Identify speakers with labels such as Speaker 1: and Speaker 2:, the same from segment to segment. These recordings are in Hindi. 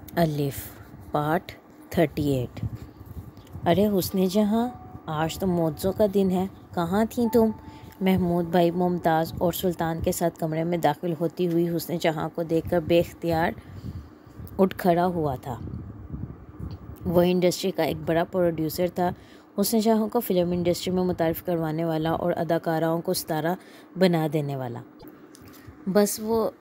Speaker 1: अलिफ पार्ट 38। अरे हुस्ने जहाँ, आज तो मौज़ों का दिन है, कहाँ थी तुम? महमूद भाई मुमताज़ और सुल्तान के साथ कमरे में दाखिल होती हुई हुस्ने जहाँ को देखकर बेख्तियार उठ खड़ा हुआ था। वह इंडस्ट्री का एक बड़ा प्रोड्यूसर था। हुस्ने जहाँ को फ़िल्म इंडस्ट्री में मुतारिफ़ करवाने वाला और अदाकाराओं को सितारा बना देने वाला। बस वो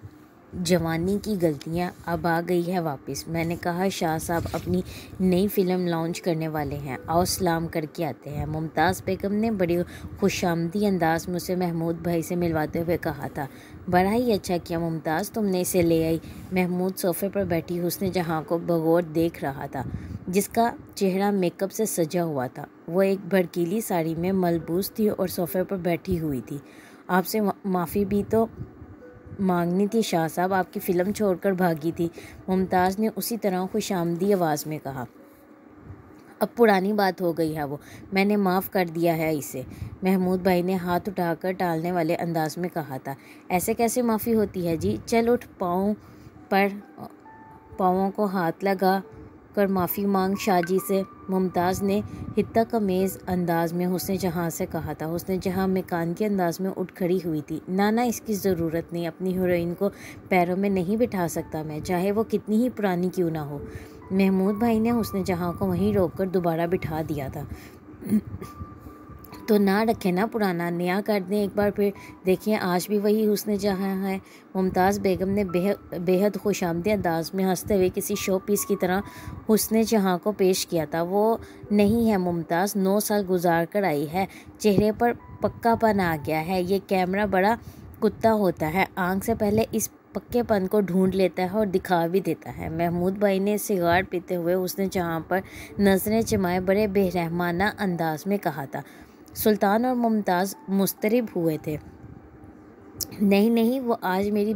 Speaker 1: जवानी की गलतियाँ अब आ गई है वापस। मैंने कहा शाह साहब अपनी नई फ़िल्म लॉन्च करने वाले हैं, आओ सलाम करके आते हैं। मुमताज़ बेगम ने बड़ी खुशामदी अंदाज में उसे महमूद भाई से मिलवाते हुए कहा था। बड़ा ही अच्छा किया मुमताज़, तुमने इसे ले आई। महमूद सोफ़े पर बैठी हुस्ने जहाँ को बगौर देख रहा था, जिसका चेहरा मेकअप से सजा हुआ था। वह एक भड़कीली साड़ी में मलबूस थी और सोफ़े पर बैठी हुई थी। आपसे माफ़ी भी तो मांगनी थी शाह साहब, आपकी फ़िल्म छोड़कर भागी थी, मुमताज़ ने उसी तरह खुशामदी आवाज़ में कहा। अब पुरानी बात हो गई है वो, मैंने माफ़ कर दिया है इसे, महमूद भाई ने हाथ उठाकर टालने वाले अंदाज में कहा था। ऐसे कैसे माफ़ी होती है जी, चल उठ, पाँवों को हाथ लगा कर माफ़ी मांग शाह जी से, मुमताज़ ने हित्ता कमेज़ अंदाज में हुस्ने जहाँ से कहा था। हुस्ने जहाँ मेकान के अंदाज में उठ खड़ी हुई थी। ना इसकी ज़रूरत नहीं, अपनी हीरोइन को पैरों में नहीं बिठा सकता मैं, चाहे वो कितनी ही पुरानी क्यों ना हो। महमूद भाई ने हुस्ने जहाँ को वहीं रोककर दोबारा बिठा दिया था। तो ना रखे ना पुराना, नया कर दें एक बार फिर, देखिए आज भी वही हुस्ने जहाँ है। मुमताज़ बेगम ने बेहद खुशामदी अंदाज में हंसते हुए किसी शो पीस की तरह हुस्ने जहाँ को पेश किया था। वो नहीं है मुमताज़, 9 साल गुजार कर आई है, चेहरे पर पक्कापन आ गया है। ये कैमरा बड़ा कुत्ता होता है, आंख से पहले इस पक्केपन को ढूंढ लेता है और दिखा भी देता है। महमूद भाई ने सिगार पीते हुए उसने जहाँ पर नजरें जमाए बड़े बेरहमाना अंदाज में कहा था। सुल्तान और मुमताज़ मुस्तरिब हुए थे। नहीं, वो आज मेरी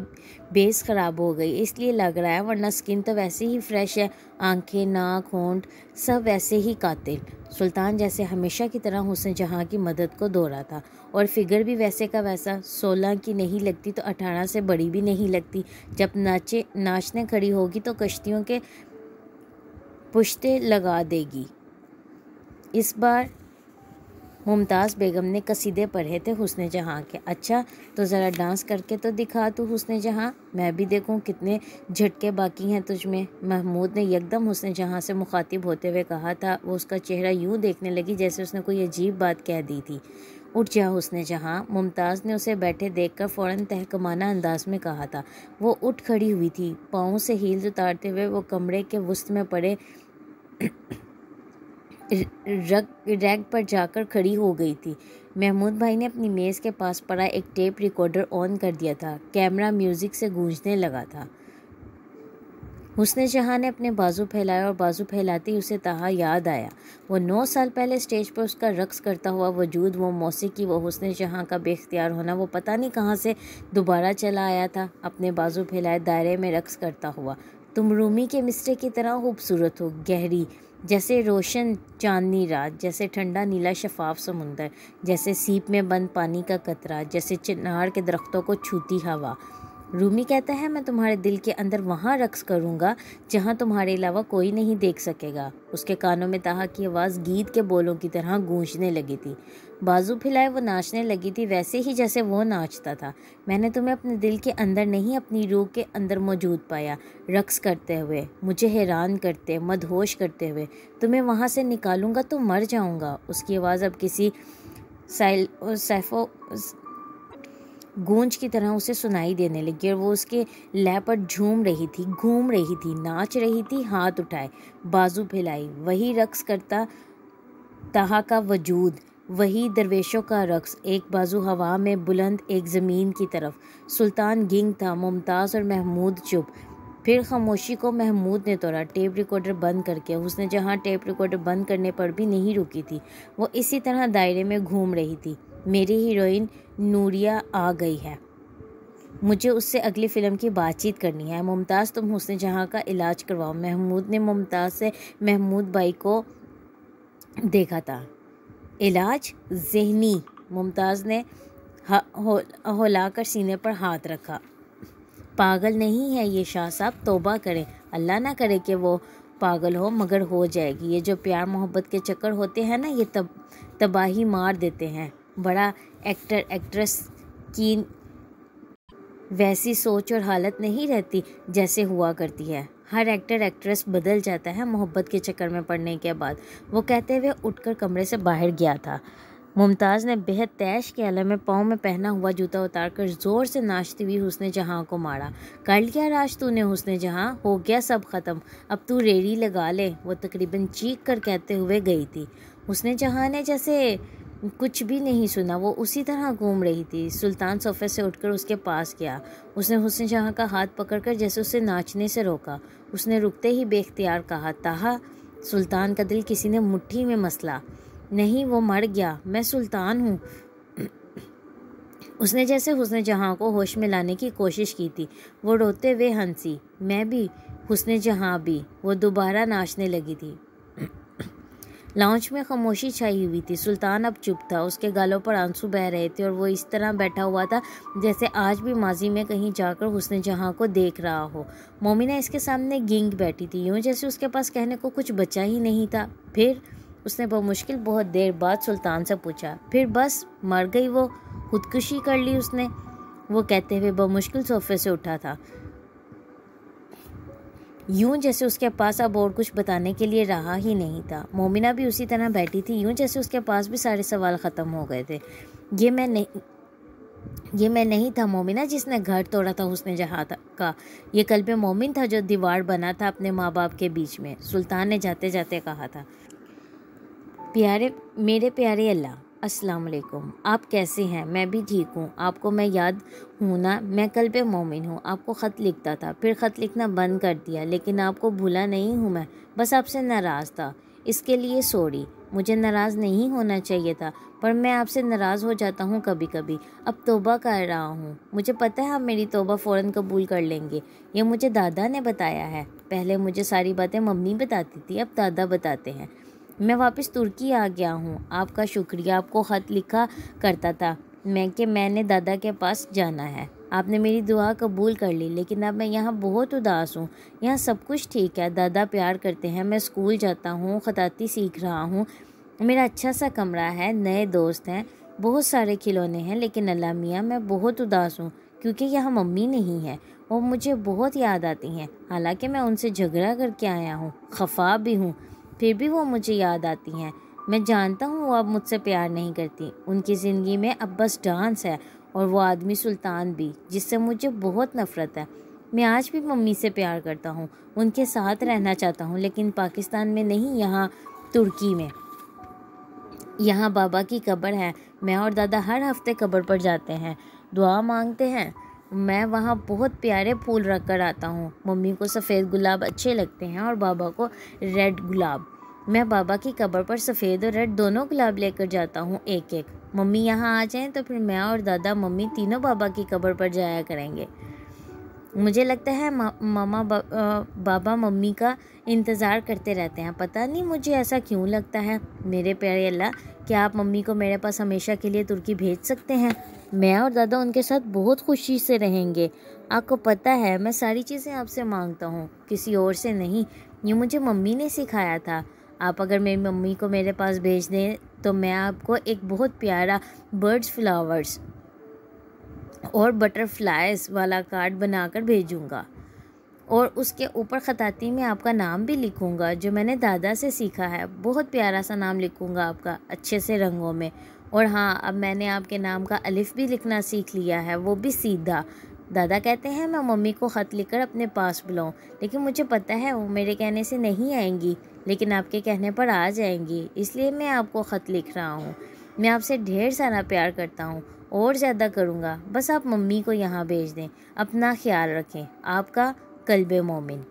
Speaker 1: बेस ख़राब हो गई इसलिए लग रहा है, वरना स्किन तो वैसे ही फ्रेश है, आंखें, नाक, होंठ सब वैसे ही कातिल। सुल्तान जैसे हमेशा की तरह हुस्न जहाँ की मदद को दौड़ा था, और फिगर भी वैसे का वैसा, 16 की नहीं लगती तो 18 से बड़ी भी नहीं लगती। जब नाचने खड़ी होगी तो कश्तियों के पुश्ते लगा देगी। इस बार मुमताज़ बेगम ने कसीदे पढ़े थे हुस्ने जहाँ के। अच्छा तो ज़रा डांस करके तो दिखा तू हुस्ने जहाँ, मैं भी देखूँ कितने झटके बाकी हैं तुझ में, महमूद ने यकदम हुस्ने जहाँ से मुखातिब होते हुए कहा था। वो उसका चेहरा यूँ देखने लगी जैसे उसने कोई अजीब बात कह दी थी। उठ जा हुस्ने जहाँ, मुमताज़ ने उसे बैठे देखकर फ़ौरन तहकमाना अंदाज में कहा था। वो उठ खड़ी हुई थी, पाँव से हील्स उतारते हुए वो कमरे के वुस्त में पड़े रैक पर जाकर खड़ी हो गई थी। महमूद भाई ने अपनी मेज़ के पास पड़ा एक टेप रिकॉर्डर ऑन कर दिया था। कैमरा म्यूज़िक से गूंजने लगा था। हुस्ने जहाँ ने अपने बाजू फैलाया और बाजू फैलाते ही उसे तहा याद आया। वो 9 साल पहले स्टेज पर उसका रक्स करता हुआ वजूद, वो मौसीकी, वो हुस्ने जहाँ का बेख्तियार होना, वो पता नहीं कहाँ से दोबारा चला आया था, अपने बाजू फैलाए दायरे में रक्स करता हुआ। तुम रूमी के मिस्रे की तरह खूबसूरत हो, गहरी जैसे रोशन चांदनी रात, जैसे ठंडा नीला शफाफ समुंदर, जैसे सीप में बंद पानी का कतरा, जैसे चिनार के दरख्तों को छूती हवा। रूमी कहता है मैं तुम्हारे दिल के अंदर वहाँ रक्स करूँगा जहाँ तुम्हारे अलावा कोई नहीं देख सकेगा। उसके कानों में तहा की आवाज़ गीत के बोलों की तरह गूंजने लगी थी। बाजू फैलाए वो नाचने लगी थी वैसे ही जैसे वो नाचता था। मैंने तुम्हें अपने दिल के अंदर नहीं, अपनी रूह के अंदर मौजूद पाया, रक्स करते हुए, मुझे हैरान करते, मदहोश करते हुए। तुम्हें वहाँ से निकालूंगा तो मर जाऊँगा। उसकी आवाज़ अब किसी सैफो गूंज की तरह उसे सुनाई देने लगी और वो उसके लय पर झूम रही थी, घूम रही थी, नाच रही थी, हाथ उठाए, बाजू फैलाई, वही रक्स करता तहा का वजूद, वही दरवेशों का रक्स, एक बाजू हवा में बुलंद, एक ज़मीन की तरफ। सुल्तान गिंग था, मुमताज़ और महमूद चुप। फिर खामोशी को महमूद ने तोड़ा, टेप रिकॉर्डर बंद करके। उसने जहाँ टेप रिकॉर्डर बंद करने पर भी नहीं रुकी थी, वो इसी तरह दायरे में घूम रही थी। मेरी हीरोइन नूरिया आ गई है, मुझे उससे अगली फ़िल्म की बातचीत करनी है। मुमताज़ तुम हुस्ने जहाँ का इलाज करवाओ। महमूद ने मुमताज़ से महमूद भाई को देखा था। इलाज ज़हनी, मुमताज़ ने हौलाकर सीने पर हाथ रखा। पागल नहीं है ये शाह साहब, तौबा करें। अल्लाह ना करे कि वो पागल हो, मगर हो जाएगी। ये जो प्यार मोहब्बत के चक्कर होते हैं ना, ये तबाही मार देते हैं। बड़ा एक्टर एक्ट्रेस की वैसी सोच और हालत नहीं रहती जैसे हुआ करती है। हर एक्टर एक्ट्रेस बदल जाता है मोहब्बत के चक्कर में पड़ने के बाद। वो कहते हुए उठकर कमरे से बाहर गया था। मुमताज़ ने बेहद तैश के आलम में पाँव में पहना हुआ जूता उतारकर ज़ोर से नाचती हुई हुस्न जहाँ को मारा। कर लिया राज तूने हुस्न जहाँ, हो गया सब ख़त्म, अब तू रेड़ी लगा ले, वो तकरीबन चीख कर कहते हुए गई थी। हुस्न जहाँ ने जैसे कुछ भी नहीं सुना, वो उसी तरह घूम रही थी। सुल्तान सोफे से उठकर उसके पास गया। उसने हुस्न जहाँ का हाथ पकड़कर जैसे उसे नाचने से रोका। उसने रुकते ही बेख्तियार कहा, ताहा। सुल्तान का दिल किसी ने मुट्ठी में मसला। नहीं, वो मर गया, मैं सुल्तान हूँ। उसने जैसे हुस्न जहाँ को होश में लाने की कोशिश की थी। वो रोते हुए हंसी। मैं भी, हुस्न जहाँ भी। वो दोबारा नाचने लगी थी। लाउंज में खामोशी छाई हुई थी। सुल्तान अब चुप था। उसके गालों पर आंसू बह रहे थे और वो इस तरह बैठा हुआ था जैसे आज भी माजी में कहीं जाकर हुस्न जहाँ को देख रहा हो। मोमिना इसके सामने गींग बैठी थी, यूँ जैसे उसके पास कहने को कुछ बचा ही नहीं था। फिर उसने बमुश्किल बहुत देर बाद सुल्तान से पूछा, फिर बस मर गई वो, खुदकुशी कर ली उसने? वो कहते हुए बमुश्किल सोफे से उठा था, यूं जैसे उसके पास अब और कुछ बताने के लिए रहा ही नहीं था। मोमिना भी उसी तरह बैठी थी, यूं जैसे उसके पास भी सारे सवाल ख़त्म हो गए थे। ये मैं नहीं था मोमिना जिसने घर तोड़ा था हुस्न जहाँ का। ये कल्बे मोमिन था जो दीवार बना था अपने माँ बाप के बीच में। सुल्तान ने जाते जाते कहा था, मेरे प्यारे अल्लाह, अस्सलाम वालेकुम। आप कैसे हैं? मैं भी ठीक हूँ। आपको मैं याद हूँ ना? मैं कल्बे मोमिन हूँ। आपको ख़त लिखता था, फिर ख़त लिखना बंद कर दिया, लेकिन आपको भूला नहीं हूँ मैं, बस आपसे नाराज़ था। इसके लिए सॉरी। मुझे नाराज़ नहीं होना चाहिए था, पर मैं आपसे नाराज़ हो जाता हूँ कभी कभी। अब तौबा कर रहा हूँ। मुझे पता है आप मेरी तौबा फ़ौरन कबूल कर लेंगे। ये मुझे दादा ने बताया है। पहले मुझे सारी बातें मम्मी बताती थी, अब दादा बताते हैं। मैं वापस तुर्की आ गया हूँ। आपका शुक्रिया। आपको ख़त लिखा करता था मैंने दादा के पास जाना है। आपने मेरी दुआ कबूल कर ली, लेकिन अब मैं यहाँ बहुत उदास हूँ। यहाँ सब कुछ ठीक है, दादा प्यार करते हैं, मैं स्कूल जाता हूँ, खताती सीख रहा हूँ, मेरा अच्छा सा कमरा है, नए दोस्त हैं, बहुत सारे खिलौने हैं, लेकिन अल्लाह मियाँ मैं बहुत उदास हूँ क्योंकि यहाँ मम्मी नहीं है और मुझे बहुत याद आती हैं। हालांकि मैं उनसे झगड़ा करके आया हूँ, खफा भी हूँ, फिर भी वो मुझे याद आती हैं। मैं जानता हूँ वो अब मुझसे प्यार नहीं करती। उनकी ज़िंदगी में अब बस डांस है और वो आदमी सुल्तान भी, जिससे मुझे बहुत नफ़रत है। मैं आज भी मम्मी से प्यार करता हूँ, उनके साथ रहना चाहता हूँ, लेकिन पाकिस्तान में नहीं, यहाँ तुर्की में। यहाँ बाबा की कब्र है। मैं और दादा हर हफ्ते कब्र पर जाते हैं, दुआ मांगते हैं। मैं वहाँ बहुत प्यारे फूल रख कर आता हूँ। मम्मी को सफ़ेद गुलाब अच्छे लगते हैं और बाबा को रेड गुलाब। मैं बाबा की कब्र पर सफ़ेद और रेड दोनों गुलाब लेकर जाता हूँ, एक एक। मम्मी यहाँ आ जाएं तो फिर मैं और दादा मम्मी तीनों बाबा की कब्र पर जाया करेंगे। मुझे लगता है बाबा मम्मी का इंतज़ार करते रहते हैं। पता नहीं मुझे ऐसा क्यों लगता है। मेरे प्यारे अल्लाह, क्या आप मम्मी को मेरे पास हमेशा के लिए तुर्की भेज सकते हैं? मैं और दादा उनके साथ बहुत खुशी से रहेंगे। आपको पता है मैं सारी चीज़ें आपसे मांगता हूँ, किसी और से नहीं। ये मुझे मम्मी ने सिखाया था। आप अगर मेरी मम्मी को मेरे पास भेज दें तो मैं आपको एक बहुत प्यारा बर्ड्स फ्लावर्स और बटरफ्लाइज वाला कार्ड बनाकर भेजूंगा और उसके ऊपर ख़ताती में आपका नाम भी लिखूंगा जो मैंने दादा से सीखा है। बहुत प्यारा सा नाम लिखूंगा आपका, अच्छे से रंगों में। और हाँ, अब मैंने आपके नाम का अलिफ भी लिखना सीख लिया है, वो भी सीधा। दादा कहते हैं मैं मम्मी को ख़त लिखकर अपने पास बुलाऊं, लेकिन मुझे पता है वो मेरे कहने से नहीं आएंगी, लेकिन आपके कहने पर आ जाएंगी, इसलिए मैं आपको ख़त लिख रहा हूँ। मैं आपसे ढेर सारा प्यार करता हूँ और ज़्यादा करूँगा, बस आप मम्मी को यहाँ भेज दें। अपना ख्याल रखें। आपका कल्बे मोमिन।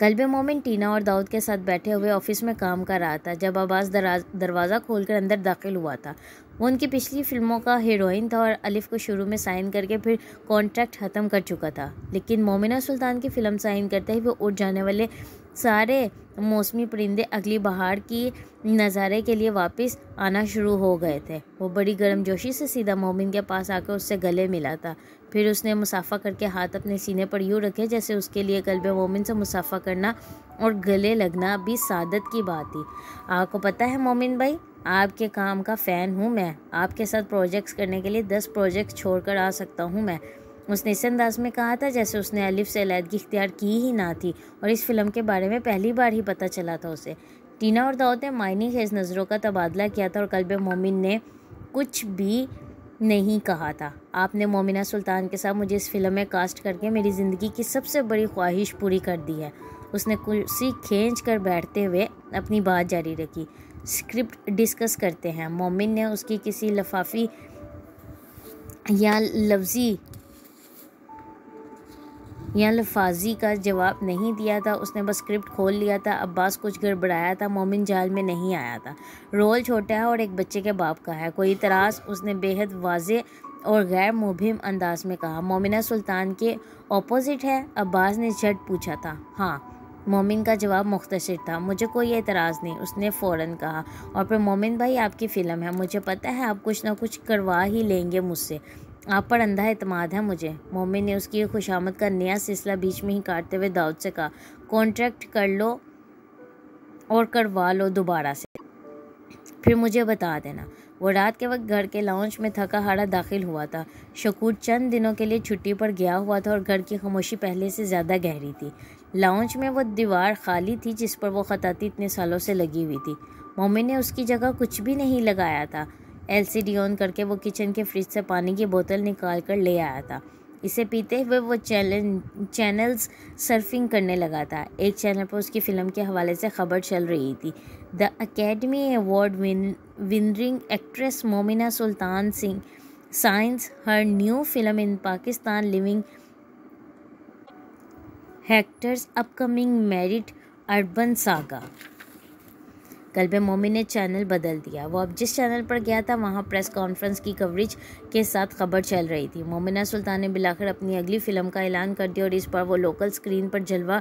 Speaker 1: कल्बे मोमिन टीना और दाऊद के साथ बैठे हुए ऑफिस में काम कर रहा था जब अब्बास दरवाज़ा खोलकर अंदर दाखिल हुआ था। वो उनकी पिछली फिल्मों का हीरोइन था और अलिफ को शुरू में साइन करके फिर कॉन्ट्रैक्ट ख़त्म कर चुका था, लेकिन मोमिना सुल्तान की फ़िल्म साइन करते ही वो उड़ जाने वाले सारे मौसमी परिंदे अगली बहार की नज़ारे के लिए वापस आना शुरू हो गए थे। वो बड़ी गर्मजोशी से सीधा मोमिन के पास आकर उससे गले मिला था, फिर उसने मुसाफा करके हाथ अपने सीने पर यूँ रखे जैसे उसके लिए कल्बे मोमिन से मुसाफा करना और गले लगना भी सादत की बात थी। आपको पता है मोमिन भाई, आपके काम का फ़ैन हूँ मैं। आपके साथ प्रोजेक्ट्स करने के लिए 10 प्रोजेक्ट छोड़कर आ सकता हूँ मैं। उसने इस अंदाज में कहा था जैसे उसने अलिफ से अलहदगी इख्तियार की ही ना थी और इस फिल्म के बारे में पहली बार ही पता चला था उसे। टीना और दाऊद ने मायने खेज नज़रों का तबादला किया था और कल्बे मोमिन ने कुछ भी नहीं कहा था। आपने मोमिना सुल्तान के साथ मुझे इस फिल्म में कास्ट करके मेरी ज़िंदगी की सबसे बड़ी ख्वाहिश पूरी कर दी है। उसने कुर्सी खींच कर बैठते हुए अपनी बात जारी रखी। स्क्रिप्ट डिस्कस करते हैं। मोमिन ने उसकी किसी लफाफी या लफाजी का जवाब नहीं दिया था। उसने बस स्क्रिप्ट खोल लिया था। अब्बास कुछ गड़बड़ाया था। मोमिन जाल में नहीं आया था। रोल छोटा है और एक बच्चे के बाप का है। कोई इतराज़? उसने बेहद वाज़े और गैर मुबहिम अंदाज में कहा। मोमिना सुल्तान के ऑपोजिट है? अब्बास ने झट पूछा था। हाँ, मोमिन का जवाब मुख्तसर था। मुझे कोई एतराज़ नहीं, उसने फ़ौरन कहा। और फिर मोमिन भाई, आपकी फ़िल्म है, मुझे पता है आप कुछ ना कुछ करवा ही लेंगे मुझसे। आप पर अंधा एतमाद है मुझे। मोमिन ने उसकी खुशामद का नया सिलसिला बीच में ही काटते हुए दाऊद से कहा, कॉन्ट्रैक्ट कर लो और करवा लो दोबारा से, फिर मुझे बता देना। वो रात के वक्त घर के लाउंज में थका हारा दाखिल हुआ था। शकूर चंद दिनों के लिए छुट्टी पर गया हुआ था और घर की खामोशी पहले से ज़्यादा गहरी थी। लाउंज में वो दीवार खाली थी जिस पर वो खताती इतने सालों से लगी हुई थी। मोमिन ने उसकी जगह कुछ भी नहीं लगाया था। LCD ऑन करके वो किचन के फ्रिज से पानी की बोतल निकाल कर ले आया था। इसे पीते हुए वो चैनल्स सर्फिंग करने लगा था। एक चैनल पर उसकी फ़िल्म के हवाले से खबर चल रही थी। The academy award winning actress Momina Sultan Singh signs her new film in Pakistan living hectors upcoming merit urban saga. Kalbe Momin ने चैनल बदल दिया। वो अब जिस चैनल पर गया था वहाँ प्रेस कॉन्फ्रेंस की कवरेज के साथ खबर चल रही थी। मोमिना सुल्तान ने बिलाकर अपनी अगली फ़िल्म का ऐलान कर दिया और इस पर वो लोकल स्क्रीन पर जलवा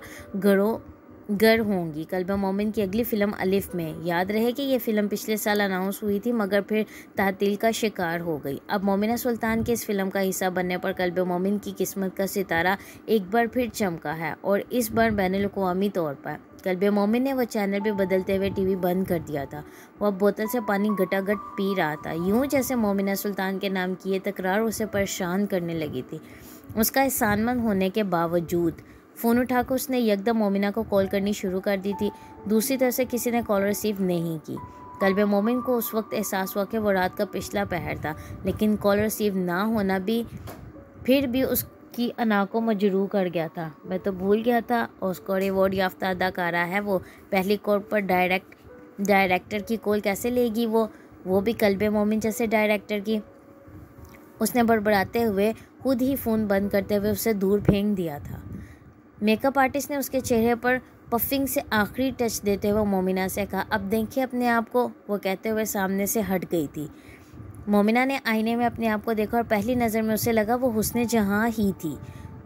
Speaker 1: गर होंगी। कल्बे मोमिन की अगली फ़िल्म अलिफ में। याद रहे कि ये फ़िल्म पिछले साल अनाउंस हुई थी मगर फिर तातील का शिकार हो गई। अब मोमिना सुल्तान के इस फिल्म का हिस्सा बनने पर कल्बे मोमिन की किस्मत का सितारा एक बार फिर चमका है और इस बार बैनुल-अक़वामी तौर पर। कल्बे मोमिन ने वो चैनल भी बदलते हुए टीवी बंद कर दिया था। वो अब बोतल से पानी गटागट पी रहा था, यूं जैसे मोमिना सुल्तान के नाम की ये तकरार उसे परेशान करने लगी थी। उसका एहसानमंद होने के बावजूद फ़ोन उठाकर उसने यकदम मोमिना को कॉल करनी शुरू कर दी थी। दूसरी तरफ से किसी ने कॉल रिसीव नहीं की। कल्बे मोमिन को उस वक्त एहसास हुआ कि वो रात का पिछला पहर था, लेकिन कॉल रिसीव ना होना भी फिर भी उसकी अना को मजरूह कर गया था। मैं तो भूल गया था ऑस्कर अवार्ड याफ्ता अदाकारा है वो, पहली कॉल पर डायरेक्टर की कॉल कैसे लेगी वो भी कल्बे मोमिन जैसे डायरेक्टर की। उसने बड़बड़ाते हुए खुद ही फ़ोन बंद करते हुए उसे दूर फेंक दिया था। मेकअप आर्टिस्ट ने उसके चेहरे पर पफिंग से आखिरी टच देते हुए मोमिना से कहा, अब देखिए अपने आप को। वो कहते हुए सामने से हट गई थी। मोमिना ने आईने में अपने आप को देखा और पहली नज़र में उसे लगा वो हुस्ने जहाँ ही थी।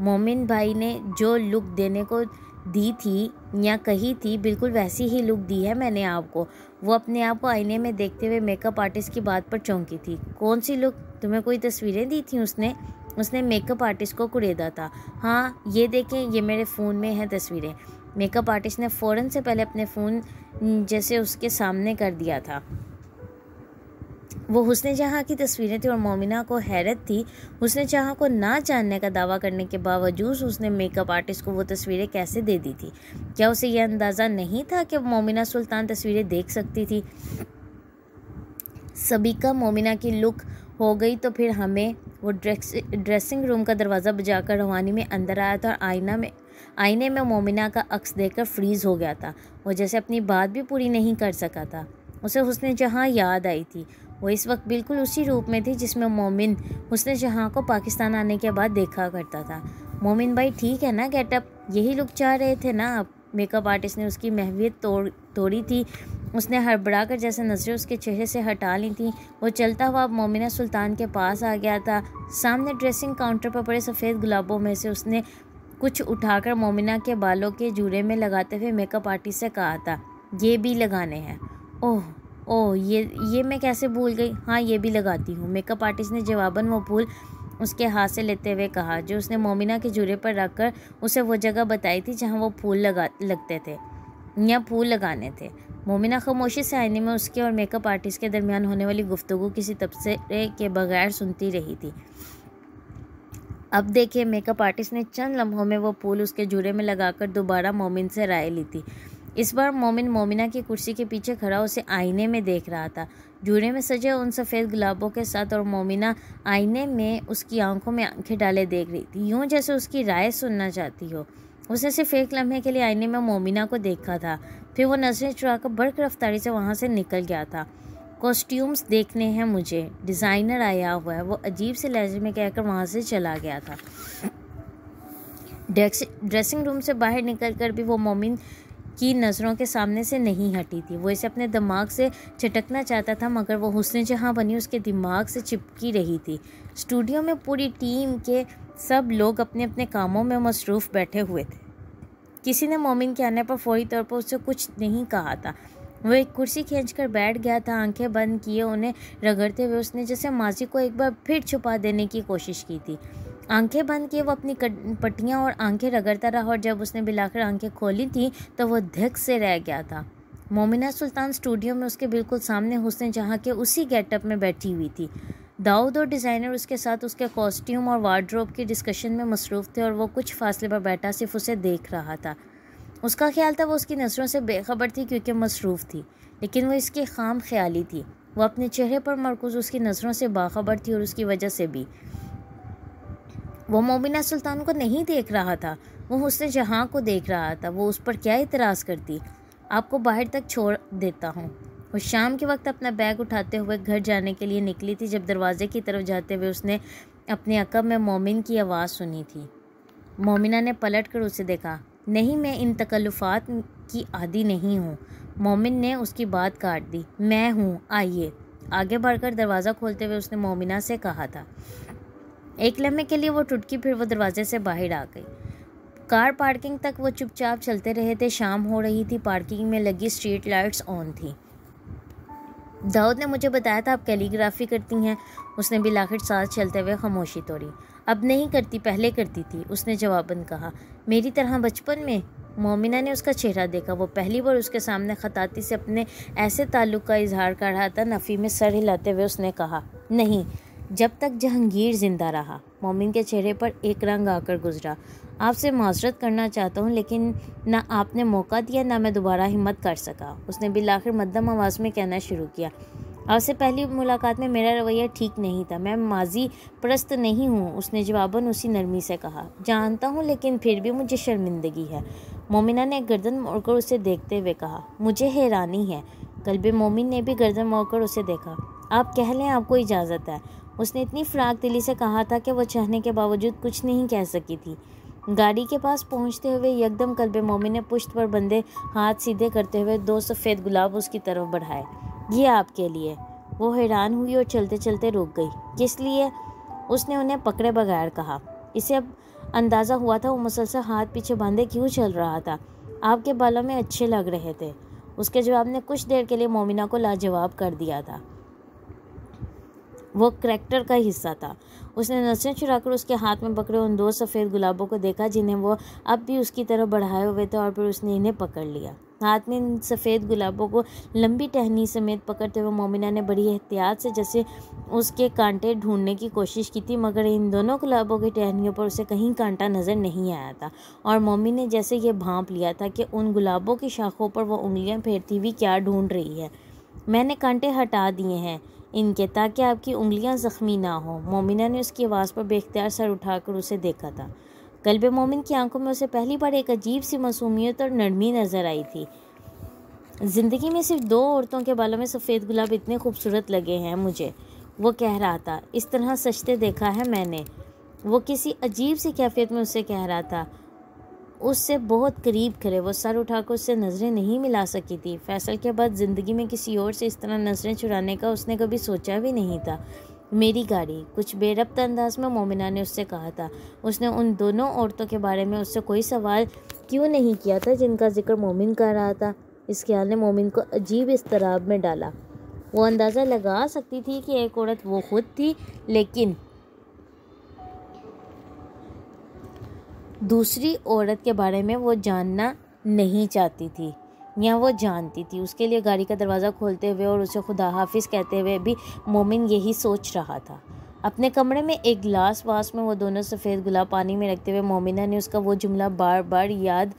Speaker 1: मोमिन भाई ने जो लुक देने को दी थी या कही थी बिल्कुल वैसी ही लुक दी है मैंने आपको। वो अपने आप को आईने में देखते हुए मेकअप आर्टिस्ट की बात पर चौंकी थी। कौन सी लुक? तुम्हें कोई तस्वीरें दी थी उसने मेकअप आर्टिस्ट को कुरेदा था। हाँ, ये देखें, ये मेरे फ़ोन में हैं तस्वीरें। मेकअप आर्टिस्ट ने फ़ौरन से पहले अपने फ़ोन जैसे उसके सामने कर दिया था। वो हुस्ने जहाँ की तस्वीरें थी और मोमिना को हैरत थी। हुस्ने जहाँ को ना जानने का दावा करने के बावजूद उसने मेकअप आर्टिस्ट को वो तस्वीरें कैसे दे दी थी? क्या उसे यह अंदाज़ा नहीं था कि मोमिना सुल्तान तस्वीरें देख सकती थी? सबीका मोमिना की लुक हो गई तो फिर हमें वो ड्रेसिंग रूम का दरवाज़ा बजाकर रवानी में अंदर आया था और आईने में मोमिना का अक्स देखकर फ्रीज़ हो गया था। वो जैसे अपनी बात भी पूरी नहीं कर सका था। उसे हुस्ने जहाँ याद आई थी। वो इस वक्त बिल्कुल उसी रूप में थी जिसमें मोमिन हुस्ने जहाँ को पाकिस्तान आने के बाद देखा करता था। मोमिन भाई ठीक है ना गेटअप? यही लुक चाह रहे थे ना आप? मेकअप आर्टिस्ट ने उसकी महवियत तोड़ी थी। उसने हड़बड़ा कर जैसे नज़रें उसके चेहरे से हटा ली थी। वो चलता हुआ मोमिना सुल्तान के पास आ गया था। सामने ड्रेसिंग काउंटर पर पड़े सफ़ेद गुलाबों में से उसने कुछ उठाकर मोमिना के बालों के जूड़े में लगाते हुए मेकअप आर्टिस्ट से कहा था, ये भी लगाने हैं। ओह ये मैं कैसे भूल गई। हाँ, ये भी लगाती हूँ। मेकअप आर्टिस्ट ने जवाबन वो फूल उसके हाथ से लेते हुए कहा, जो उसने मोमिना के जूरे पर रखकर उसे वो जगह बताई थी जहाँ वो फूल लगते थे या फूल लगाने थे। मोमिना खामोशी से आईने में उसके और मेकअप आर्टिस्ट के दरमियान होने वाली गुफ्तगू किसी तबसरे के बगैर सुनती रही थी। अब देखिए, मेकअप आर्टिस्ट ने चंद लम्हों में वो फूल उसके जूरे में लगाकर दोबारा मोमिन से राय ली थी। इस बार मोमिन मोमिना की कुर्सी के पीछे खड़ा उसे आईने में देख रहा था, जूरे में सजे उन सफ़ेद गुलाबों के साथ, और मोमिना आईने में उसकी आंखों में आंखें डाले देख रही थी, यूं जैसे उसकी राय सुनना चाहती हो। उसने सिर्फ एक लम्हे के लिए आईने में मोमिना को देखा था, फिर वो नजरें चुराकर बर्क रफ्तारी से वहाँ से निकल गया था। कॉस्ट्यूम्स देखने हैं मुझे, डिज़ाइनर आया हुआ है, वो अजीब से लहजे में कहकर वहाँ से चला गया था। ड्रेसिंग रूम से बाहर निकलकर भी वो मोमिन की नज़रों के सामने से नहीं हटी थी। वो इसे अपने दिमाग से झटकना चाहता था, मगर वो हुस्न जहाँ बनी उसके दिमाग से चिपकी रही थी। स्टूडियो में पूरी टीम के सब लोग अपने अपने कामों में मसरूफ़ बैठे हुए थे। किसी ने मोमिन के आने पर फौरी तौर पर उससे कुछ नहीं कहा था। वो एक कुर्सी खींचकर बैठ गया था, आंखें बंद किए उन्हें रगड़ते हुए उसने जैसे माजी को एक बार फिर छुपा देने की कोशिश की थी। आंखें बंद किए वो अपनी पट्टियाँ और आंखें रगड़ता रहा, और जब उसने बिलाकर आंखें खोली थी तो वो धक से रह गया था। मोमिना सुल्तान स्टूडियो में उसके बिल्कुल सामने हुस्न जहाँ के उसी गेटअप में बैठी हुई थी। दाऊद और डिज़ाइनर उसके साथ उसके कॉस्ट्यूम और वार्डरोब की डिस्कशन में मसरूफ़ थे, और वो कुछ फासले पर बैठा सिर्फ उसे देख रहा था। उसका ख्याल था वो उसकी नज़रों से बेखबर थी क्योंकि मसरूफ़ थी, लेकिन वो इसकी खाम ख्याली थी। वो अपने चेहरे पर मरकूज़ उसकी नज़रों से बाखबर थी, और उसकी वजह से भी। वो मोमिना सुल्तान को नहीं देख रहा था, वो हुस्न जहाँ को देख रहा था। वो उस पर क्या इतराज़ करती। आपको बाहर तक छोड़ देता हूँ। वो शाम के वक्त अपना बैग उठाते हुए घर जाने के लिए निकली थी, जब दरवाजे की तरफ जाते हुए उसने अपने अकब में मोमिन की आवाज़ सुनी थी। मोमिना ने पलट कर उसे देखा। नहीं, मैं इन तकल्लुफ़ात की आदी नहीं हूँ। मोमिन ने उसकी बात काट दी। मैं हूँ, आइए। आगे बढ़कर दरवाज़ा खोलते हुए उसने मोमिना से कहा था। एक लम्हे के लिए वो टुटकी, फिर वो दरवाजे से बाहर आ गई। कार पार्किंग तक वो चुपचाप चलते रहे थे। शाम हो रही थी, पार्किंग में लगी स्ट्रीट लाइट्स ऑन थी। दाऊद ने मुझे बताया था आप कैलीग्राफी करती हैं। उसने बिलाखिर साथ चलते हुए खामोशी तोड़ी। अब नहीं करती, पहले करती थी, उसने जवाबन कहा। मेरी तरह बचपन में? मोमिना ने उसका चेहरा देखा। वो पहली बार उसके सामने खताती से अपने ऐसे ताल्लुक़ का इजहार कर रहा था। नफ़ी में सर हिलाते हुए उसने कहा, नहीं, जब तक जहांगीर जिंदा रहा। मोमिन के चेहरे पर एक रंग आकर गुजरा। आपसे माजरत करना चाहता हूँ, लेकिन ना आपने मौका दिया, ना मैं दोबारा हिम्मत कर सका। उसने बिलाखिर मध्यम आवाज़ में कहना शुरू किया। आपसे पहली मुलाकात में मेरा रवैया ठीक नहीं था। मैं माजी परस्त नहीं हूँ, उसने जवाबन उसी नरमी से कहा। जानता हूँ, लेकिन फिर भी मुझे शर्मिंदगी है। मोमिना ने गर्दन मोड़कर उसे देखते हुए कहा। मुझे हैरानी है। कल्बे मोमिन ने भी गर्दन मोड़कर उसे देखा। आप कह लें, आपको इजाज़त है। उसने इतनी फ़राक दिली से कहा था कि वह चाहने के बावजूद कुछ नहीं कह सकी थी। गाड़ी के पास पहुंचते हुए यकदम कल्बे मोमिन ने पुश्त पर बंदे हाथ सीधे करते हुए 2 सफ़ेद गुलाब उसकी तरफ बढ़ाए। ये आपके लिए। वो हैरान हुई और चलते चलते रुक गई। किस लिए? उसने उन्हें पकड़े बगैर कहा। इसे अब अंदाज़ा हुआ था वो मुसलसल हाथ पीछे बांधे क्यों चल रहा था। आपके बालों में अच्छे लग रहे थे। उसके जवाब ने कुछ देर के लिए मोमिना को लाजवाब कर दिया था। वो करैक्टर का हिस्सा था। उसने नज़रें चुराकर उसके हाथ में पकड़े उन 2 सफ़ेद गुलाबों को देखा, जिन्हें वो अब भी उसकी तरफ बढ़ाए हुए थे, और फिर उसने इन्हें पकड़ लिया। हाथ में इन सफ़ेद गुलाबों को लंबी टहनी समेत पकड़ते हुए मोमिना ने बड़ी एहतियात से जैसे उसके कांटे ढूंढने की कोशिश की थी, मगर इन दोनों गुलाबों की टहनियों पर उसे कहीं कांटा नज़र नहीं आया था, और मोमिन ने जैसे ये भांप लिया था कि उन गुलाबों की शाखों पर वो उंगलियां फेरती हुई क्या ढूंढ रही है। मैंने कांटे हटा दिए हैं इनके, ताकि आपकी उंगलियां ज़ख्मी ना हो। मोमिना ने उसकी आवाज़ पर बेख्तियार सर उठाकर उसे देखा था। कल्बे मोमिन की आंखों में उसे पहली बार एक अजीब सी मासूमियत और नरमी नज़र आई थी। ज़िंदगी में सिर्फ 2 औरतों के बालों में सफ़ेद गुलाब इतने खूबसूरत लगे हैं मुझे, वो कह रहा था। इस तरह सजते देखा है मैंने। वो किसी अजीब सी कैफियत में उससे कह रहा था। उससे बहुत करीब खड़े, वो सर उठाकर उससे नज़रें नहीं मिला सकी थी। फैसल के बाद ज़िंदगी में किसी और से इस तरह नज़रें चुराने का उसने कभी सोचा भी नहीं था। मेरी गाड़ी, कुछ बेरब्त अंदाज में मोमिना ने उससे कहा था। उसने उन दोनों औरतों के बारे में उससे कोई सवाल क्यों नहीं किया था जिनका जिक्र मोमिन कर रहा था। इस ख्याल ने मोमिन को अजीब इस्तराब में डाला। वो अंदाज़ा लगा सकती थी कि एक औरत वो खुद थी, लेकिन दूसरी औरत के बारे में वो जानना नहीं चाहती थी या वो जानती थी। उसके लिए गाड़ी का दरवाज़ा खोलते हुए और उसे खुदा हाफिज़ कहते हुए भी मोमिन यही सोच रहा था। अपने कमरे में एक गिलास वास में वो दोनों सफ़ेद गुलाब पानी में रखते हुए मोमिना ने उसका वो जुमला बार बार याद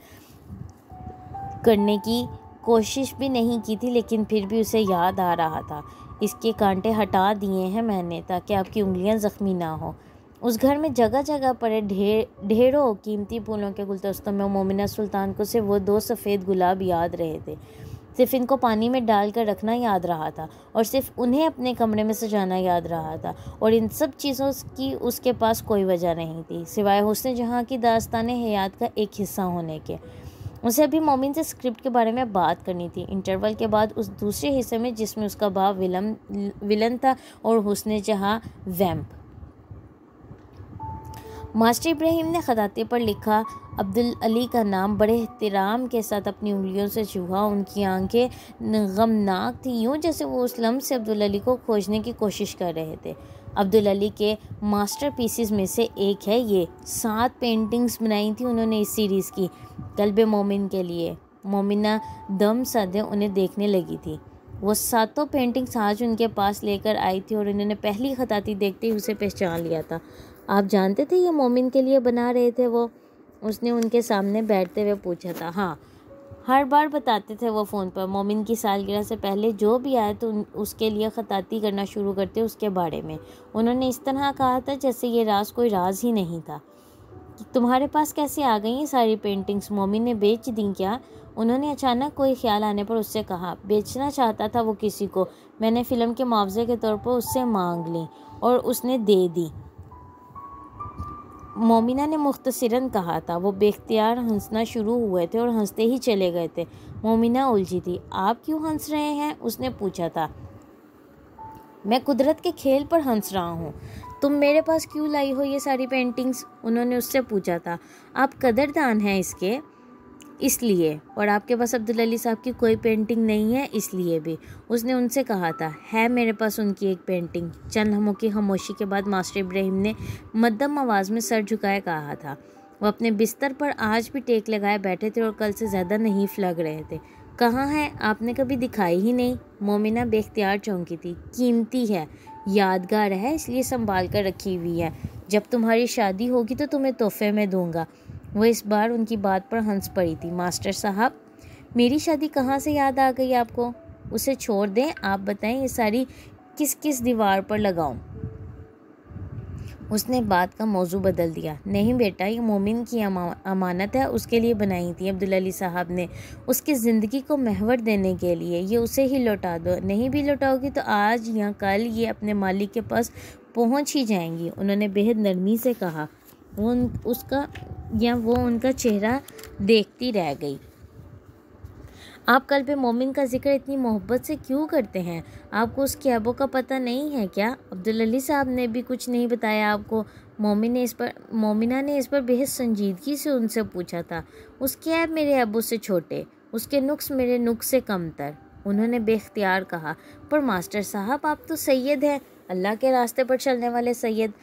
Speaker 1: करने की कोशिश भी नहीं की थी, लेकिन फिर भी उसे याद आ रहा था। इसके कांटे हटा दिए हैं मैंने ताकि आपकी उंगलियां ज़ख्मी ना हो। उस घर में जगह जगह पड़े ढेरों कीमती फूलों के गुलदस्तों में मोमिना सुल्तान को सिर्फ वो 2 सफ़ेद गुलाब याद रहे थे। सिर्फ इनको पानी में डालकर रखना याद रहा था और सिर्फ उन्हें अपने कमरे में सजाना याद रहा था। और इन सब चीज़ों की उसके पास कोई वजह नहीं थी सिवाय हुस्न जहाँ की दास्तान हयात का एक हिस्सा होने के। उसे अभी मोमिन से स्क्रिप्ट के बारे में बात करनी थी। इंटरवल के बाद उस दूसरे हिस्से में जिसमें उसका बाप विलन था और हुस्न जहाँ वैम्प। मास्टर इब्राहिम ने खताते पर लिखा अब्दुल अली का नाम बड़े एहतराम के साथ अपनी उंगलियों से छुआ। उनकी आंखें गमनाक थी, यूँ जैसे वो उस लम्हे से अब्दुल अली को खोजने की कोशिश कर रहे थे। अब्दुल अली के मास्टरपीसेस में से एक है ये। 7 पेंटिंग्स बनाई थी उन्होंने इस सीरीज़ की कल्बे मोमिन के लिए। मोमिना दम साधे उन्हें देखने लगी थी। वो 7 पेंटिंग्स आज उनके पास लेकर आई थी और उन्होंने पहली खताती देखते ही उसे पहचान लिया था। आप जानते थे ये मोमिन के लिए बना रहे थे वो? उसने उनके सामने बैठते हुए पूछा था। हाँ, हर बार बताते थे वो फ़ोन पर। मोमिन की सालगिरह से पहले जो भी आए तो उसके लिए खताती करना शुरू करते उसके बारे में। उन्होंने इस तरह कहा था जैसे ये राज कोई राज ही नहीं था। तुम्हारे पास कैसे आ गई ये सारी पेंटिंग्स? मोमिन ने बेच दी क्या? उन्होंने अचानक कोई ख्याल आने पर उससे कहा। बेचना चाहता था वो किसी को। मैंने फ़िल्म के मुआवजे के तौर पर उससे मांग ली और उसने दे दी। मोमिना ने मुख्तसरन कहा था। वो बेख्तियार हंसना शुरू हुए थे और हंसते ही चले गए थे। मोमिना उलझी थी। आप क्यों हंस रहे हैं? उसने पूछा था। मैं कुदरत के खेल पर हंस रहा हूँ। तुम मेरे पास क्यों लाई हो ये सारी पेंटिंग्स? उन्होंने उससे पूछा था। आप कदरदान हैं इसके, इसलिए। और आपके पास अब्दुल अली साहब की कोई पेंटिंग नहीं है, इसलिए भी। उसने उनसे कहा था। है मेरे पास उनकी एक पेंटिंग। चंद लम्हों की खामोशी के बाद मास्टर इब्राहिम ने मध्यम आवाज़ में सर झुकाए कहा था। वो अपने बिस्तर पर आज भी टेक लगाए बैठे थे और कल से ज़्यादा नहीं लग रहे थे। कहाँ है? आपने कभी दिखाई ही नहीं। मोमिना बेख्तियार चौंकी थी। कीमती है, यादगार है, इसलिए संभाल कर रखी हुई है। जब तुम्हारी शादी होगी तो तुम्हें तोहफे में दूंगा। वो इस बार उनकी बात पर हंस पड़ी थी। मास्टर साहब, मेरी शादी कहाँ से याद आ गई आपको? उसे छोड़ दें, आप बताएं ये सारी किस किस दीवार पर लगाऊं? उसने बात का मौजू बदल दिया। नहीं बेटा, ये मोमिन की अमानत है, उसके लिए बनाई थी अब्दुल अली साहब ने, उसकी ज़िंदगी को महवर देने के लिए। ये उसे ही लौटा दो। नहीं भी लौटाओगी तो आज या कल ये अपने मालिक के पास पहुंच ही जाएंगी। उन्होंने बेहद नरमी से कहा। वो उनका चेहरा देखती रह गई। आप कल पे मोमिन का जिक्र इतनी मोहब्बत से क्यों करते हैं? आपको उसकी ऐबों का पता नहीं है क्या? अब्दुल अली साहब ने भी कुछ नहीं बताया आपको? मोमिना ने इस पर बेहद संजीदगी से उनसे पूछा था। उसके ऐब मेरे ऐबों से छोटे, उसके नुक्स मेरे नुक्स से कमतर, उन्होंने बेख्तियार कहा। पर मास्टर साहब, आप तो सैयद हैं, अल्लाह के रास्ते पर चलने वाले सैयद।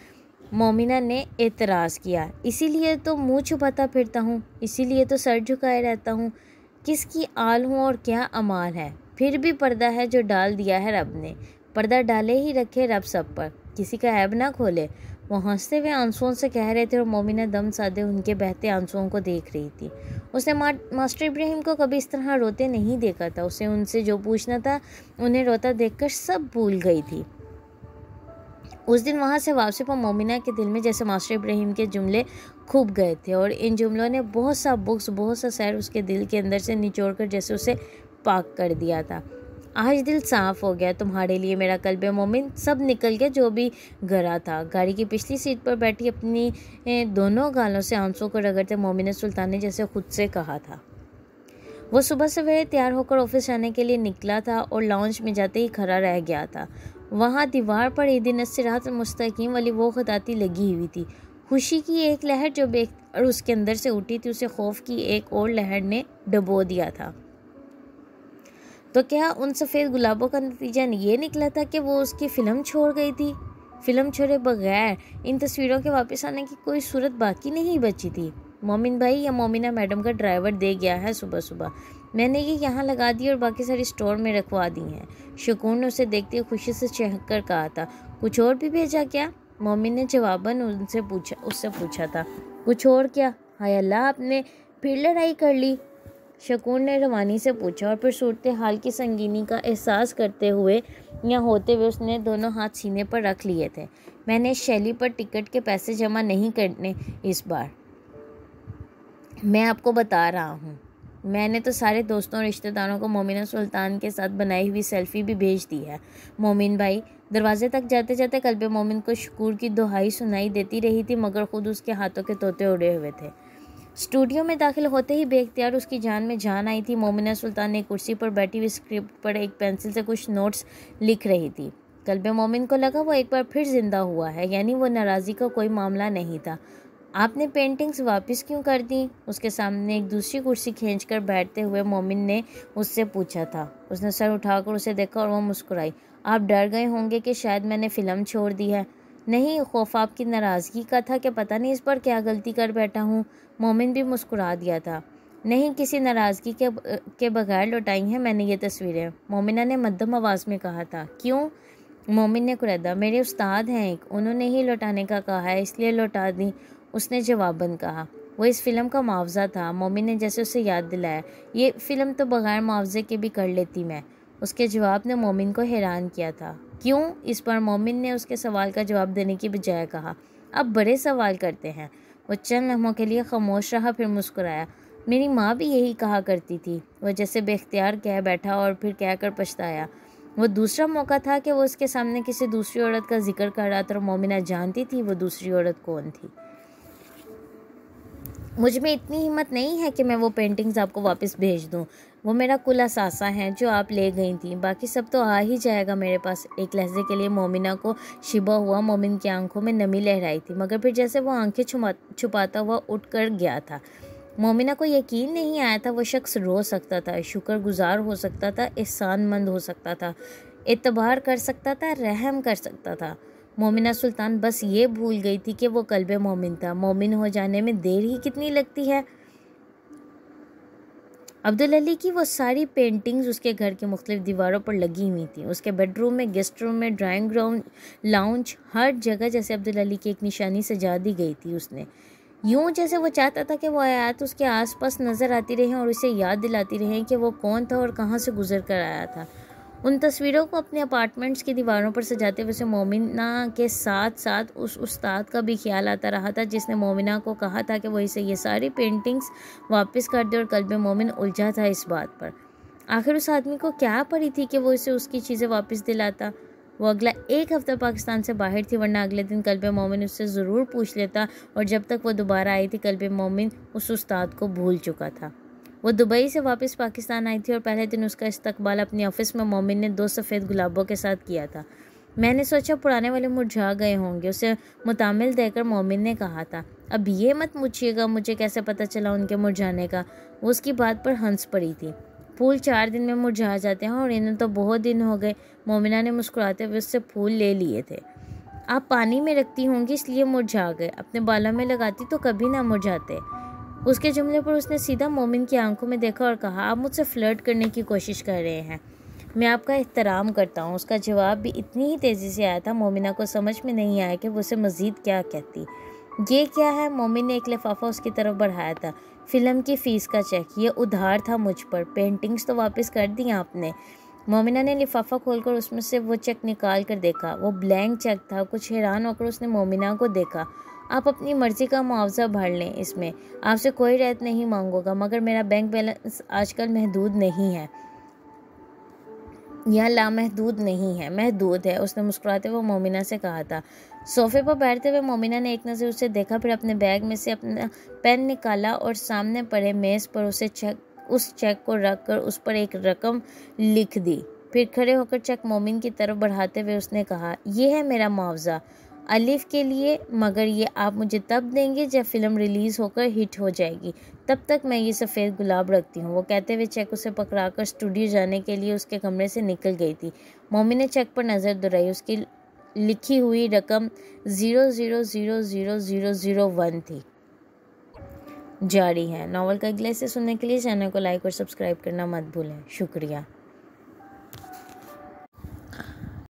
Speaker 1: मोमिना ने एतराज़ किया। इसीलिए तो मुँह छुपाता फिरता हूँ, इसीलिए तो सर झुकाए रहता हूँ। किसकी आल हूँ और क्या अमाल है? फिर भी पर्दा है जो डाल दिया है रब ने। पर्दा डाले ही रखे रब सब पर, किसी का ऐब ना खोले। वो हंसते हुए आंसुओं से कह रहे थे और मोमिना दम साधे उनके बहते आंसुओं को देख रही थी। उसने मास्टर इब्राहिम को कभी इस तरह रोते नहीं देखा था। उसे उनसे जो पूछना था उन्हें रोता देखकर सब भूल गई थी। उस दिन वहाँ से वापसी पर मोमिना के दिल में जैसे मास्टर इब्राहिम के जुमले खूब गए थे और इन जुमलों ने बहुत सा सैर उसके दिल के अंदर से निचोड़ कर जैसे उसे पाक कर दिया था। आज दिल साफ़ हो गया तुम्हारे लिए मेरा कल्बे मोमिन। सब निकल गया जो भी गरा था। गाड़ी की पिछली सीट पर बैठी अपनी दोनों गालों से आंसुओं को रगड़ते मोमिना सुल्तान ने जैसे खुद से कहा था। वो सुबह सवेरे तैयार होकर ऑफिस जाने के लिए निकला था और लॉन्च में जाते ही खड़ा रह गया था। वहाँ दीवार पर ईदिन सिरात मुस्तकीम वाली वो खताती लगी हुई थी। खुशी की एक लहर जो और उसके अंदर से उठी थी, उसे खौफ की एक और लहर ने डुबो दिया था। तो क्या उन सफ़ेद गुलाबों का नतीजा ये निकला था कि वो उसकी फ़िल्म छोड़ गई थी? फ़िल्म छोड़े बगैर इन तस्वीरों के वापस आने की कोई सूरत बाकी नहीं बची थी। मोमिन भाई या मोमिना मैडम का ड्राइवर दे गया है सुबह सुबह। मैंने ये यहाँ लगा दी और बाकी सारी स्टोर में रखवा दी हैं। शकून ने उसे देखते हुए खुशी से चहक कर कहा था। कुछ और भी भेजा क्या? मोमिन ने जवाबन उससे पूछा था। कुछ और क्या? हाय अल्लाह, आपने फिर लड़ाई कर ली? शकून ने रवानी से पूछा और फिर सूरत हाल की संगीनी का एहसास करते हुए या होते हुए उसने दोनों हाथ सीने पर रख लिए थे। मैंने शैली पर टिकट के पैसे जमा नहीं करने इस बार, मैं आपको बता रहा हूँ। मैंने तो सारे दोस्तों और रिश्तेदारों को मोमिना सुल्तान के साथ बनाई हुई सेल्फी भी भेज दी है। मोमिन भाई, दरवाजे तक जाते जाते कल्बे मोमिन को शकूर की दुहाई सुनाई देती रही थी, मगर खुद उसके हाथों के तोते उड़े हुए थे। स्टूडियो में दाखिल होते ही बेख्तियार उसकी जान में जान आई थी। मोमिना सुल्तान एक कुर्सी पर बैठी हुई स्क्रिप्ट पर एक पेंसिल से कुछ नोट्स लिख रही थी। कल्बे मोमिन को लगा वो एक बार फिर जिंदा हुआ है, यानी वो नाराज़गी का कोई मामला नहीं था। आपने पेंटिंग्स वापस क्यों कर दी? उसके सामने एक दूसरी कुर्सी खींचकर बैठते हुए मोमिन ने उससे पूछा था। उसने सर उठाकर उसे देखा और वो मुस्कुराई। आप डर गए होंगे कि शायद मैंने फ़िल्म छोड़ दी है। नहीं, खौफ आपकी नाराज़गी का था कि पता नहीं इस पर क्या गलती कर बैठा हूँ। मोमिन भी मुस्कुरा दिया था। नहीं, किसी नाराज़गी के बगैर लौटाई हैं मैंने ये तस्वीरें, मोमिना ने मध्यम आवाज़ में कहा था। क्यों? मोमिन ने कुरेदा। मेरे उस्ताद हैं एक, उन्होंने ही लौटाने का कहा है, इसलिए लौटा दी, उसने जवाबन कहा। वो इस फिल्म का मुआवजा था। मोमिन ने जैसे उसे याद दिलाया। ये फ़िल्म तो बगैर मुआवजे के भी कर लेती मैं। उसके जवाब ने मोमिन को हैरान किया था। क्यों? इस पर मोमिन ने उसके सवाल का जवाब देने की बजाय कहा। अब बड़े सवाल करते हैं। वो चंद लम्हों के लिए खामोश रहा, फिर मुस्कुराया। मेरी माँ भी यही कहा करती थी। वह जैसे बेख्तियार कह बैठा और फिर कहकर पछताया। वो दूसरा मौका था कि वो उसके सामने किसी दूसरी औरत का जिक्र कर रहा था और मोमिना जानती थी वो दूसरी औरत कौन थी। मुझ में इतनी हिम्मत नहीं है कि मैं वो पेंटिंग्स आपको वापस भेज दूं। वो मेरा कुल असासा है जो आप ले गई थी, बाकी सब तो आ ही जाएगा मेरे पास। एक लहजे के लिए मोमिना को शिबा हुआ। मोमिन की आंखों में नमी लहराई थी, मगर फिर जैसे वो आंखें छुपाता हुआ उठ कर गया था। मोमिना को यकीन नहीं आया था वो शख्स रो सकता था, शुक्रगुजार हो सकता था, एहसानमंद हो सकता था, एतबार कर सकता था, रहम कर सकता था। मोमिना सुल्तान बस ये भूल गई थी कि वो कल्बे मोमिन था। मोमिन हो जाने में देर ही कितनी लगती है। अब्दुल अली की वो सारी पेंटिंग्स उसके घर की मुख्तलिफ दीवारों पर लगी हुई थी। उसके बेडरूम में, गेस्ट रूम में, ड्राइंग रूम, लाउंज, हर जगह जैसे अब्दुल अली की एक निशानी सजा दी गई थी। उसने यूं जैसे वो चाहता था कि वो आयात उसके आसपास नज़र आती रहें और उसे याद दिलाती रहें कि वो कौन था और कहाँ से गुजर कर आया था। उन तस्वीरों को अपने अपार्टमेंट्स की दीवारों पर सजाते हुए मोमिना के साथ साथ उस उस्ताद का भी ख्याल आता रहा था जिसने मोमिना को कहा था कि वो इसे ये सारी पेंटिंग्स वापस कर दे, और कल्बे मोमिन उलझा था इस बात पर। आखिर उस आदमी को क्या पड़ी थी कि वो इसे उसकी चीज़ें वापस दिलाता। वो अगला एक हफ्ता पाकिस्तान से बाहर थी, वरना अगले दिन कल्बे मोमिन उससे ज़रूर पूछ लेता, और जब तक वो दोबारा आई थी कल्बे मोमिन उस उस्ताद को भूल चुका था। वो दुबई से वापस पाकिस्तान आई थी और पहले दिन उसका इस्तकबाल अपने ऑफिस में मोमिन ने 2 सफ़ेद गुलाबों के साथ किया था। मैंने सोचा पुराने वाले मुरझा गए होंगे, उसे मुतामिल देकर मोमिन ने कहा था। अब ये मत पूछिएगा मुझे कैसे पता चला उनके मुरझाने का। वो उसकी बात पर हंस पड़ी थी। फूल 4 दिन में मुरझा जाते हैं और इन्हें तो बहुत दिन हो गए। मोमिना ने मुस्कुराते हुए उससे फूल ले लिए थे। आप पानी में रखती होंगी इसलिए मुरझा गए, अपने बालों में लगाती तो कभी ना मुरझाते। उसके जुमले पर उसने सीधा मोमिन की आंखों में देखा और कहा, आप मुझसे फ्लर्ट करने की कोशिश कर रहे हैं। मैं आपका एहतराम करता हूँ। उसका जवाब भी इतनी ही तेज़ी से आया था, मोमिना को समझ में नहीं आया कि वो उसे मज़ीद क्या कहती। ये क्या है? मोमिन ने एक लिफाफा उसकी तरफ बढ़ाया था। फ़िल्म की फ़ीस का चेक, ये उधार था मुझ पर। पेंटिंग्स तो वापस कर दी आपने। मोमिना ने लिफाफा खोलकर उसमें से वो चेक निकाल कर देखा। वो ब्लैंक चेक था। कुछ हैरान होकर उसने मोमिना को देखा। आप अपनी मर्ज़ी का मुआवजा भर लें, इसमें आपसे कोई रियायत नहीं मांगूंगा, मगर मेरा बैंक बैलेंस आजकल महदूद नहीं है या लामहदूद नहीं है, महदूद है, उसने मुस्कुराते हुए मोमिना से कहा था। सोफे पर बैठते हुए मोमिना ने एक नज़र उसे देखा, फिर अपने बैग में से अपना पेन निकाला और सामने पड़े मेज़ पर उस चेक को रख कर उस पर एक रकम लिख दी। फिर खड़े होकर चेक मोमिन की तरफ बढ़ाते हुए उसने कहा, ये है मेरा मुआवजा अलिफ के लिए, मगर ये आप मुझे तब देंगे जब फ़िल्म रिलीज़ होकर हिट हो जाएगी। तब तक मैं ये सफ़ेद गुलाब रखती हूँ। वो कहते हुए चेक उसे पकड़ाकर स्टूडियो जाने के लिए उसके कमरे से निकल गई थी। मोमिन ने चेक पर नज़र दौड़ाई। उसकी लिखी हुई रकम 00000001 थी। जारी है। नॉवल का अगले हिस्से सुनने के लिए चैनल को लाइक और सब्सक्राइब करना मत भूलें। शुक्रिया।